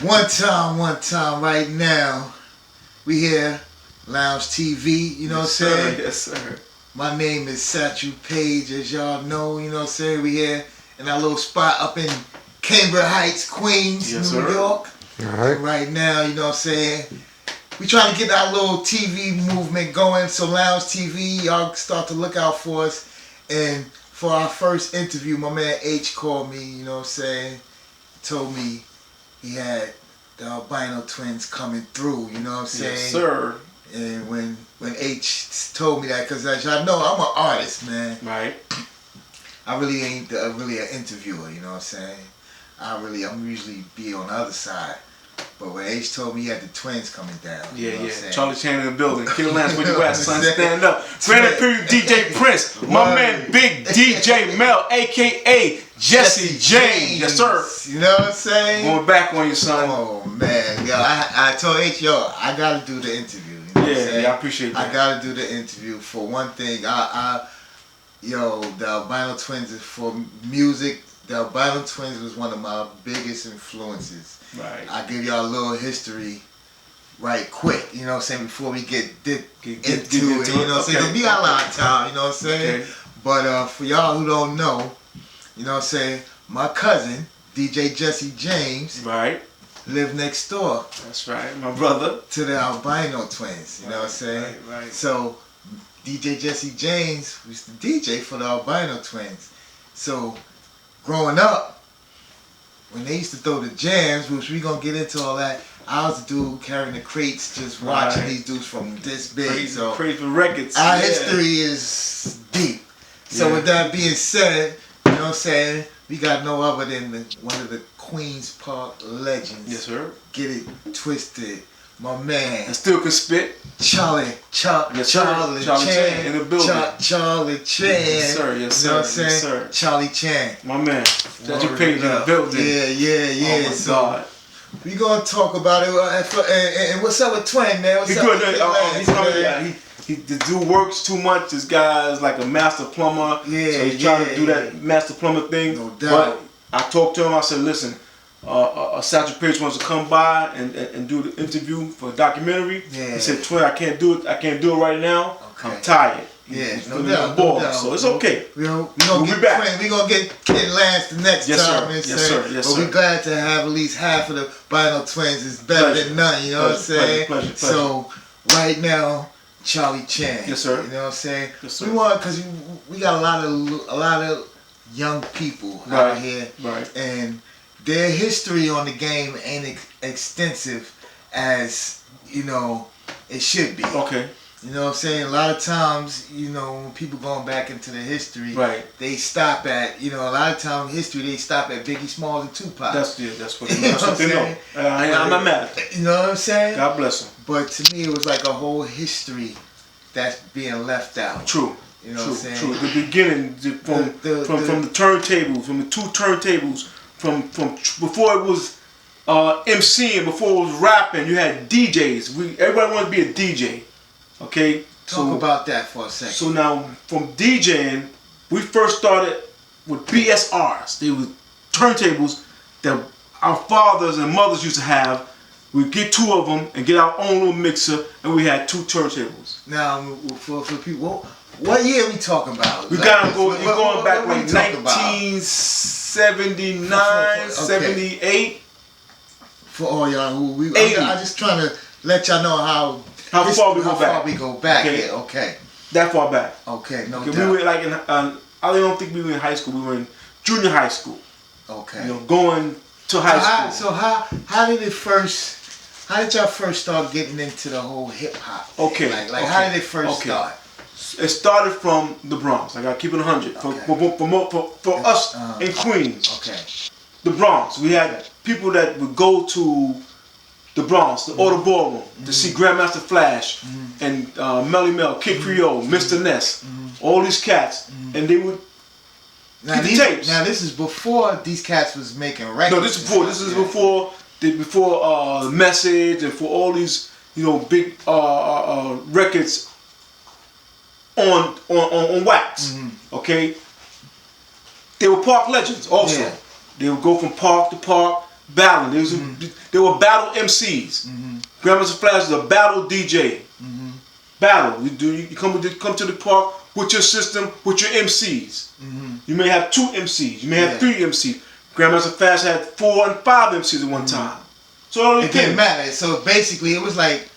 One time, right now. We here, Lounge TV, you know what I'm saying? Yes, sir. My name is Satchel Page, as y'all know, you know what I'm saying? We here in our little spot up in Cambridge Heights, Queens, Yes, New sir. York. Alright. Right now, you know what I'm saying? We trying to get our little TV movement going, so Lounge TV, y'all start to look out for us. And for our first interview, my man H called me, you know what I'm saying? Told me he had the Albino Twins coming through, you know what I'm saying? Yes, sir. And when H told me that, because as y'all know, I'm an artist, man. Right. I really ain't really an interviewer, you know what I'm saying? I'm usually be on the other side. But when H told me he had the twins coming down, you know what I'm saying? Charlie Chan in the building. Kill Lance, where you at, son? Saying? Stand up. Granted Period DJ Prince. My man Big DJ Mel, a.k.a. Jesse James. Yes, sir. You know what I'm saying? Going back on you, son. Oh, man. Yo, I told H, I got to do the interview. You know what I'm saying? I appreciate that. I got to do the interview. For one thing, the Albino Twins is for music. The Albino Twins was one of my biggest influences. Right. I'll give y'all a little history right quick, you know what I'm saying, before we get into it, you know what I'm saying? 'Cause we got a lot of time, you know what I'm saying? Okay. But for y'all who don't know, you know what I'm saying, my cousin, DJ Jesse James, Right. lived next door. That's right. My brother. To the Albino Twins, you know what I'm saying? Right. So, DJ Jesse James was the DJ for the Albino Twins. So, growing up, when they used to throw the jams, which we gonna get into all that, I was the dude carrying the crates, just watching these dudes from this big. Crazy records. Our history is deep. So with that being said, you know what I'm saying, we got no other than one of the Queens Park legends. Yes, sir. Get it twisted. My man. And still can spit. Charlie Chan in the building. Charlie Chan. Yes, sir. Yes, You know what I'm sir. saying? Yes, sir. Charlie Chan. My man. That's your page in the building. Yeah. Oh my So God. we gonna talk about it. And what's up with Twin, man? What's He's up good. with He's coming. The dude works too much. This guy is like a master plumber. Yeah, so he's trying to do that master plumber thing. No doubt. But I talked to him. I said, listen, Satchel Page wants to come by and do the interview for a documentary. Yeah. He said, Twin, I can't do it. I can't do it right now. Okay. I'm tired. Yeah, He's no feeling doubt, bored, no doubt. so it's okay. We'll be get back. Twin. We gonna get Lance the next Yes, time. sir. And Yes, say, sir. Yes, but sir. we glad to have at least half of the Albino Twins. Is better than none. You know what I'm saying? Pleasure. So right now, Charlie Chan. Yes, sir. You know what I'm saying? Yes, sir. We want because we got a lot of young people out here, Right. and their history on the game ain't extensive as it should be. Okay. You know what I'm saying? A lot of times, when people going back into the history, Right. they stop at, a lot of times history, they stop at Biggie Smalls and Tupac. That's what they know. saying? I'm not mad at that. You know what I'm saying? God bless him. But to me, it was like a whole history that's being left out. True. You know what I'm saying? True. The beginning, from the turntables, from the two turntables, from before it was MCing, before it was rapping, you had DJs. Everybody wanted to be a DJ. Okay? Talk about that for a second. So now, from DJing, we first started with BSRs. They were turntables that our fathers and mothers used to have. We'd get two of them and get our own little mixer, and we had two turntables. Now, for people, what year we talking about? We gotta go. You're going back like 1979, 78. For all y'all who I'm just trying to let y'all know how far we go back. How far we go back. Okay. Here. Okay. That far back. Okay. No doubt. We were like in. I don't think we were in high school. We were in junior high school. Okay. Going to high school. How did y'all first start getting into the whole hip hop? Okay. Like how did it first start? It started from the Bronx. I gotta keep it 100 for us in Queens. Okay. The Bronx. We had people that would go to the Bronx, the Auto Ballroom, to see Grandmaster Flash and Melly Mel, Kid Creole, Mr. Ness, all these cats, and they would get the tapes. Now this is before these cats was making records. No, this is before. This is before Message and for all these big records on wax. Okay, they were park legends also. Yeah. They would go from park to park. battling. They were battle MCs. Grandmaster Flash was a battle DJ. Battle. You come to the park with your system, with your MCs. You may have 2 MCs. You may have 3 MCs. Grandmaster Flash had 4 and 5 MCs at one time. So it didn't matter. So basically, it was like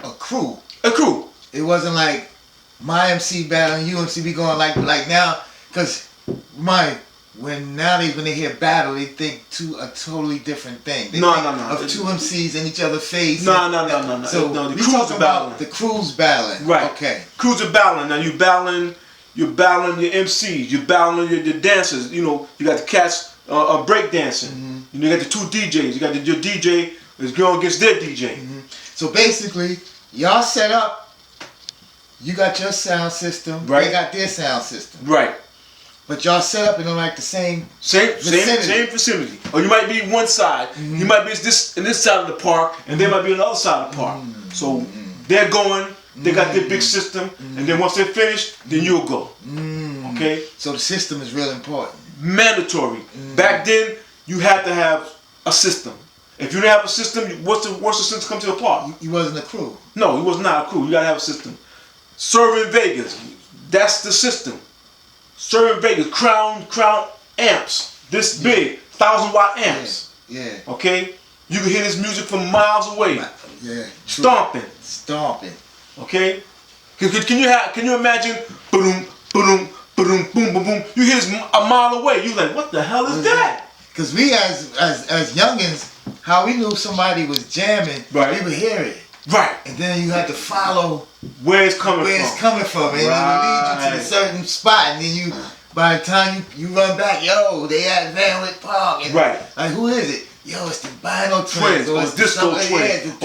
a crew. A crew. It wasn't like my MC battling you MC. Be going like now, because when they hear battle, they think a totally different thing. They think of 2 MCs in each other's face. No. So the we crews talking are about battling. the crews battling. Right. Okay. Crews are battling. Now you're battling your MCs. You're battling your dancers. You know, you got the cats break dancing. You got the 2 DJs. You got your DJ is going against their DJ. So basically, y'all set up. You got your sound system. Right. They got their sound system. Right. But y'all set up in like the same vicinity. Same vicinity. Or you might be one side. You might be in this side of the park, and they might be on the other side of the park. So they're going. They got their big system, and then once they're finished, then you'll go. Okay. So the system is real important. Mandatory. Back then, you had to have a system. If you didn't have a system, what's the system come to the park? You wasn't a crew. No, it was not a crew. You gotta have a system. Serving Vegas, that's the system. Serving Vegas, crown amps, this big, 1,000-watt amps. Yeah. Okay? You can hear this music from miles away. Yeah. True. Stomping. Okay? Can you imagine boom, boom, boom, boom, boom, boom? You hear this a mile away. You like, what the hell is that? Because we as youngins, how we knew somebody was jamming, right. We would hear it. Right. And then you had to follow where it's coming from. And it would lead you to a certain spot. And then by the time you run back, yo, they at Van Wyck Park. And right. Like, who is it? Yo, it's the Albino Twins. Or Disco Twins.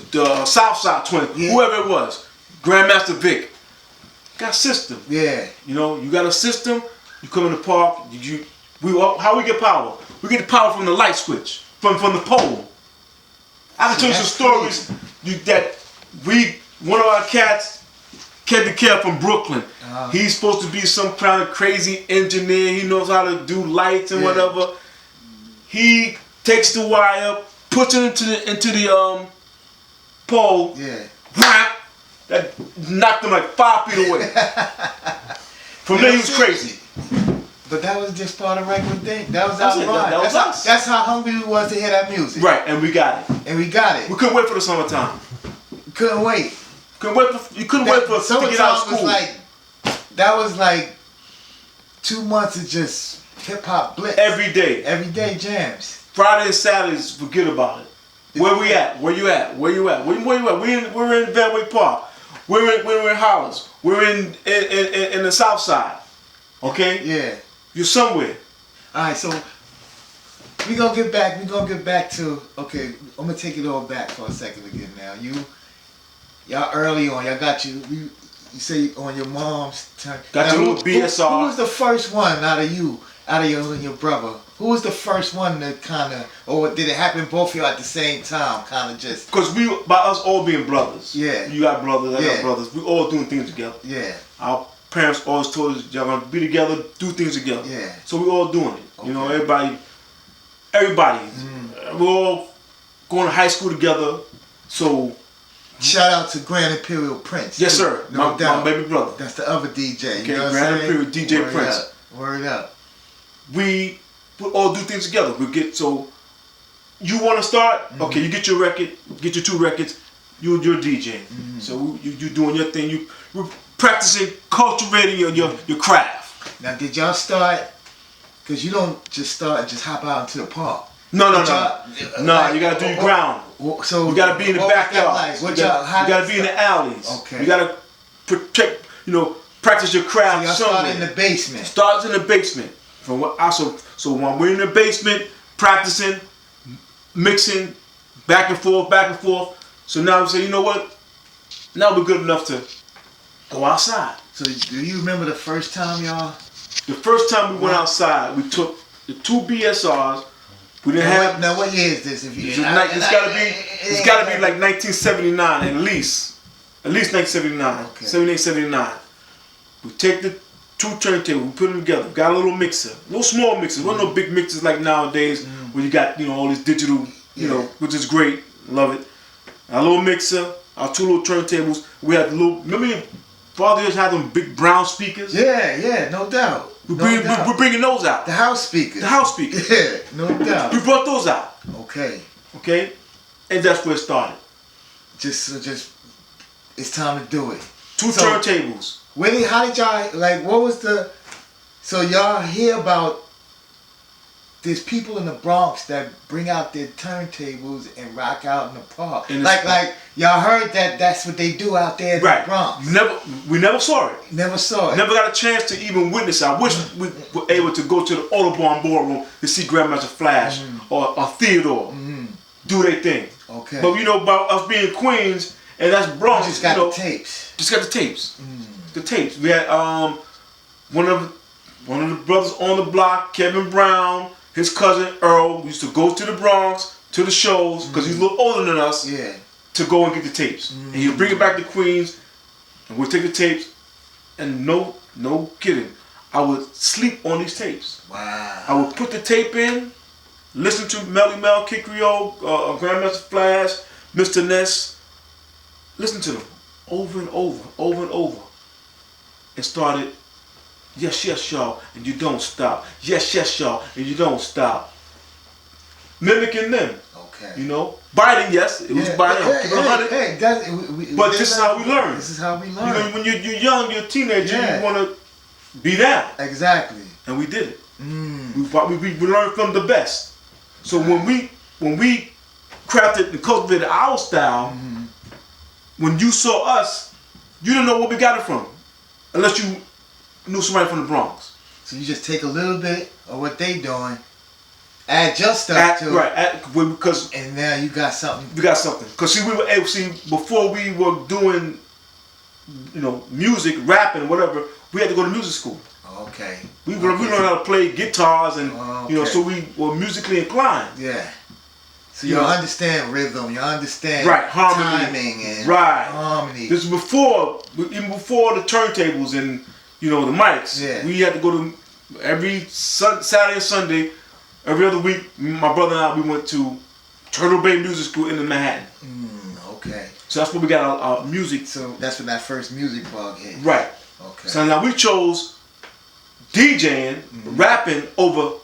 The Southside Twins. Yeah. Whoever it was. Grandmaster Vic. Got system. Yeah. You know, you got a system. You come in the park. How we get power? We get the power from the light switch. From the pole. I can tell you some stories one of our cats, Kevin Care from Brooklyn, he's supposed to be some kind of crazy engineer. He knows how to do lights and whatever. He takes the wire, puts it into the pole. Yeah. Whap! That knocked him like 5 feet away. From there he was crazy. But that was just part of regular thing. That was our vibe. That's how hungry we was to hear that music. Right, and we got it. We couldn't wait for the summertime. Couldn't wait. You couldn't wait for us to get out of school. That was like 2 months of just hip-hop blitz. Every day. Everyday jams. Friday and Saturdays, forget about it. Where we at? Where you at? Where you at? We're in Van Wyck Park. We're in Hollis. We're in the South Side. Okay? Yeah. You're somewhere. Alright, so we're gonna get back to, okay, I'm gonna take it all back for a second again now. Y'all early on, y'all got you say on your mom's turn. Got your little BSR. Who was the first one out of you and your brother? Who was the first one to kinda, or did it happen both of y'all at the same time, kinda just? Because by us all being brothers. Yeah. You got brothers, I got brothers. We all doing things together. Yeah. Our parents always told us, y'all gonna be together, do things together. Yeah. So we all doing it. Okay. You know, everybody. We're all going to high school together. So. Shout out to Grand Imperial Prince. Yes, sir. No doubt. My baby brother. That's the other DJ. Okay, you know Grand Imperial DJ Word Prince. Up. Word up. We all do things together. You want to start? Okay, you get your record, get your 2 records. You're DJ. So you doing your thing. We're practicing, cultivating your craft. Now, did y'all start? Because you don't just start and just hop out into the park. No. You gotta do your ground. So you gotta be in the backyard. You gotta be in the alleys. Okay. You gotta protect. Practice your craft. So y'all start in the basement. Starts in the basement. So when we're in the basement practicing, mixing, back and forth. So now we say, you know what? Now we're good enough to go outside. So do you remember the first time y'all? The first time we went outside, we took the 2 BSRs. We didn't have. Now what year is this? It's gotta be like 1979 at least. At least 1979. Okay. 78, 79. We take the 2 turntables, we put them together. Got a little mixer, little small mixers. Wasn't no big mixers like nowadays where you got all these digital, which is great, love it. Our little mixer, our 2 little turntables. We had remember your father just had them big brown speakers? Yeah, no doubt. We're bringing those out. The house speakers. Yeah, no doubt. We brought those out. Okay. And that's where it started. Just it's time to do it. 2 turntables. How did y'all, what was so y'all hear about there's people in the Bronx that bring out their turntables and rock out in the park. Like y'all heard that's what they do out there in the Bronx. We never saw it. Never saw it. Never got a chance to even witness it. I wish we were able to go to the Audubon Ballroom to see Grandmaster Flash or Theodore do their thing. Okay. But about us being Queens and that's Bronx. You just got the tapes. Just got the tapes. The tapes. We had one of the brothers on the block, Kevin Brown, his cousin Earl. We used to go to the Bronx to the shows because he's a little older than us. Yeah. To go and get the tapes, and he'll bring it back to Queens, and we'll take the tapes. And no kidding, I would sleep on these tapes. Wow. I would put the tape in, listen to Melly Mel, Kid Creole, Grandmaster Flash, Mr. Ness. Listen to them over and over, and started. Yes, y'all, and you don't stop. Yes, y'all, and you don't stop. Mimicking them. Okay. Biting, yes, it was biting. But this is how we learn. This is how we learn. When you're young, you're a teenager, you want to be that. Exactly. And we did it. We learned from the best. So when we crafted and cultivated our style, when you saw us, you didn't know where we got it from, unless you knew somebody from the Bronx. So you just take a little bit of what they doing, add your stuff to it, because and now you got something. We got something. Because we were able before we were doing, music, rapping, whatever. We had to go to music school. Okay. We learned how to play guitars and so we were musically inclined. Yeah. So you understand rhythm, you understand harmony, timing and harmony. This is even before the turntables and the mics. Yeah. We had to go to every Saturday and Sunday, every other week. My brother and I, we went to Turtle Bay Music School in Manhattan. Okay. So that's where we got our music. So that's when that first music bug hit. Right. Okay. So now we chose DJing, rapping over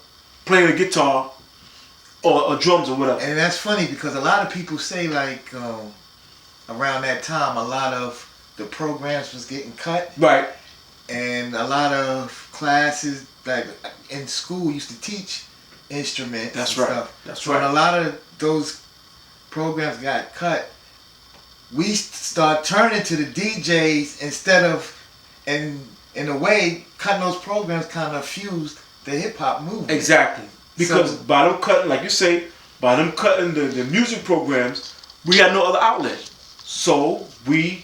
playing the guitar or drums or whatever. And that's funny because a lot of people say around that time a lot of the programs was getting cut. Right. And a lot of classes in school used to teach instruments and stuff. That's right. When a lot of those programs got cut, we start turning to the DJs instead of, and in a way, cutting those programs kind of fused the hip-hop movement. Exactly. Because by them cutting, like you say, by them cutting the music programs, we had no other outlet. So we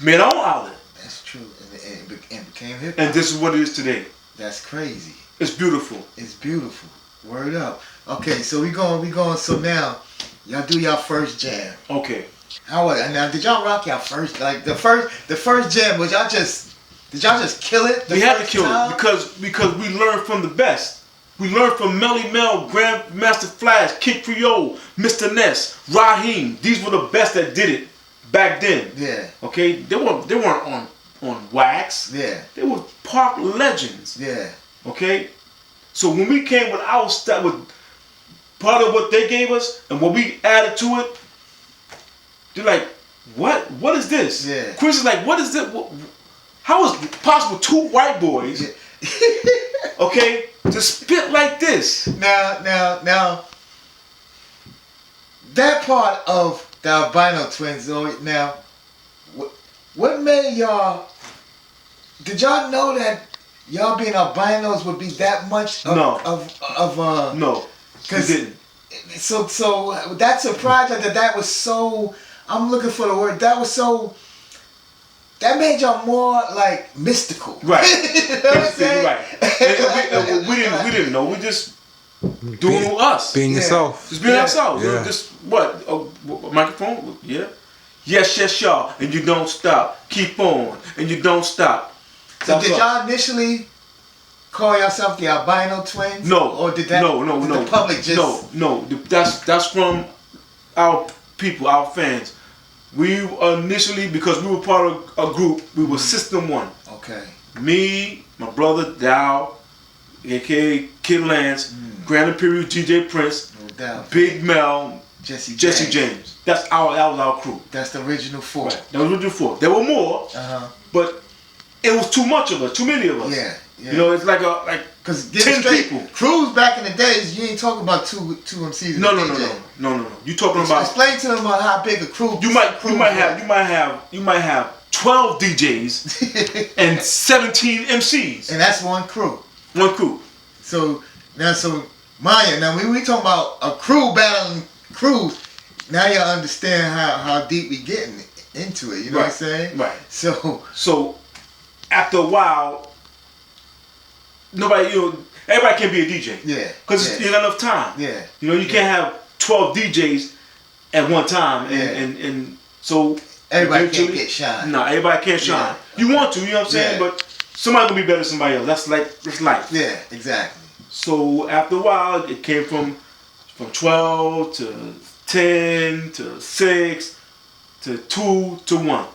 made our own outlet. That's true. And it became hip-hop. And this is what it is today. That's crazy. It's beautiful. It's beautiful. Word up. Okay, so we going. So now, y'all do y'all first jam. Okay. How was it? Now, did y'all rock y'all first? The first jam, did y'all just kill it? We had to kill it because we learned from the best. We learned from Melly Mel, Grandmaster Flash, Kid Creole, Mr. Ness, Raheem. These were the best that did it back then. Yeah. Okay? They weren't on wax. Yeah. They were park legends. Yeah. Okay? So when we came with our stuff, with part of what they gave us and what we added to it, they're like, what? What is this? Yeah. Chris is like, what is this? How is it possible 2 white boys, okay, to spit like this? Now, that part of the Albino Twins, now, what made y'all, did y'all know that y'all being albinos would be that much No, we didn't. So that surprised that was so, I'm looking for the word, that made y'all more like mystical. Right. You know what I'm saying? Right. And we didn't know. We just doing us. Being yourself. Just being ourselves. Yeah. Just what? A microphone? Yeah. Yes, y'all. And you don't stop. Keep on. And you don't stop. So did y'all initially call yourself the Albino Twins? No. Or did that? No. Did the public just? No. That's from our people, our fans. We initially, because we were part of a group, we were System 1. Okay. Me, my brother Dow, aka Kid Lance, Grand Imperial DJ Prince, No doubt. Big Mel, Jesse James. That was our crew. That's the original 4. Right. That was original 4. There were more, but it was too much of us, too many of us. Yeah. You know, it's like 10 people. Crews back in the days, you ain't talking about two MCs. No. You talking about? Explain to them about how big a crew. You might have 12 DJs and 17 MCs. And that's one crew. One crew. So Maya, now we talking about a crew battling crews. Now y'all understand how deep we getting into it. You know what I'm saying? Right. So after a while, everybody can be a DJ. Yeah. Because you got enough time. Yeah. You know, you can't have 12 DJs at one time, and so everybody can't get shine. No, everybody can't shine. Yeah. You want to, you know what I'm saying? Yeah. But somebody gonna be better than somebody else. That's life. Yeah, exactly. So after a while, it came from 12 to 10 to 6 to 2 to 1.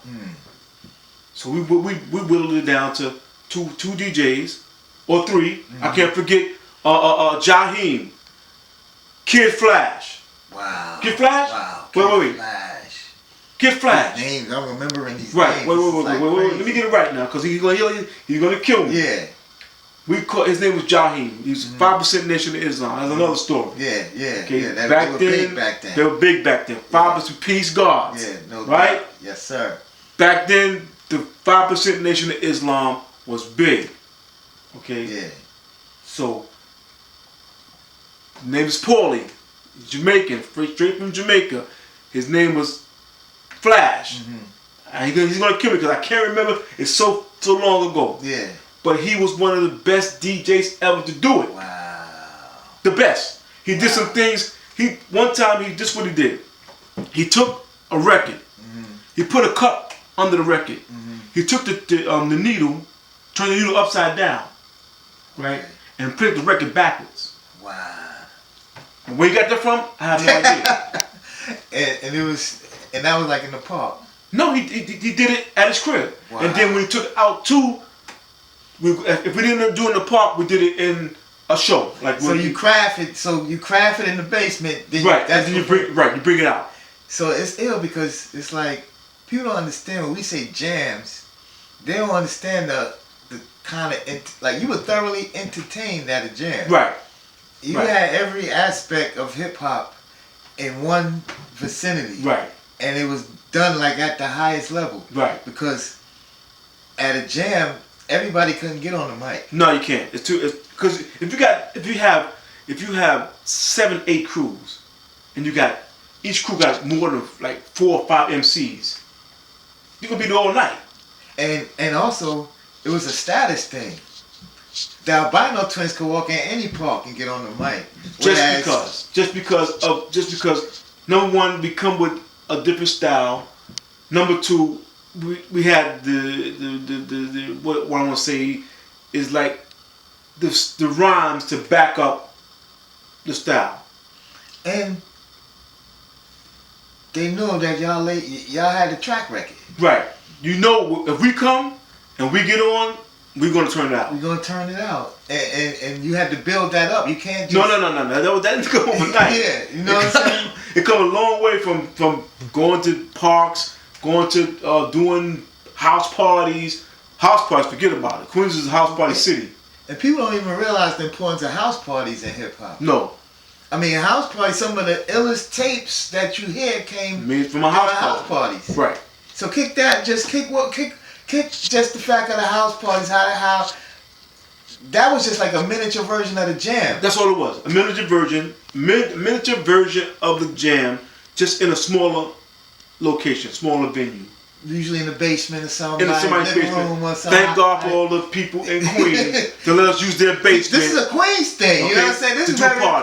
So we whittled it down to two DJs or 3. I can't forget Jaheim, Kid Flash. Wow. Kid Flash? Wow. Wait. Flash. Kid Flash. These names, I'm remembering these Right. names. Wait. Like Let me get it right now, because he's gonna kill me. Yeah. His name was Jaheim. He was 5% Nation of Islam. That's another story. Yeah. Okay. Yeah. Back they were then, big back then. they were big back then. 5% Peace Guards. Yeah. No. Right. Doubt. Yes, sir. Back then, the 5% Nation of Islam was big. Okay. Yeah. So, his name is Paulie. He's Jamaican, straight from Jamaica. His name was Flash. And he's gonna kill me because I can't remember. It's so long ago. Yeah. But he was one of the best DJs ever to do it. Wow. The best. He did some things. One time this what he did. He took a record. He put a cup under the record. He took the needle, turned the needle upside down, right, and played the record backwards. Wow. And where he got that from, I have no idea. and that was like in the park. No, he did it at his crib. Wow. And then when he took it out too, if we didn't do it in the park, we did it in a show. You craft it in the basement. Then you bring it out. So it's ill because it's like people don't understand when we say jams. They don't understand the kind of like you were thoroughly entertained at a jam. Right. You had every aspect of hip hop in one vicinity. Right. And it was done like at the highest level. Right. Because at a jam, everybody couldn't get on the mic. No, you can't. Because if you have 7, 8 crews, and each crew got more than like 4 or 5 MCs, you can be there all night. And also, it was a status thing. The Albino Twins could walk in any park and get on the mic. Just because number one, we come with a different style. Number 2, we had the what I want to say is like the rhymes to back up the style. And they know that y'all had the track record. Right. You know, if we come and we get on, we're gonna turn it out. We're gonna turn it out, and you had to build that up. You can't just... No. That didn't come overnight. Yeah, you know what I'm saying. It come a long way from going to parks, going to doing house parties. House parties, forget about it. Queens is a house party city. And people don't even realize the importance of house parties in hip hop. No. I mean, house parties. Some of the illest tapes that you hear came from a house parties. Right. So kick that. Just kick just the fact of the house parties. How that was just like a miniature version of the jam. That's all it was. A miniature version of the jam, just in a smaller location, smaller venue. Usually in the basement or something. In somebody's basement. Thank God for all the people in Queens to let us use their basement. This is a Queens thing. You know what I'm saying? This is very important.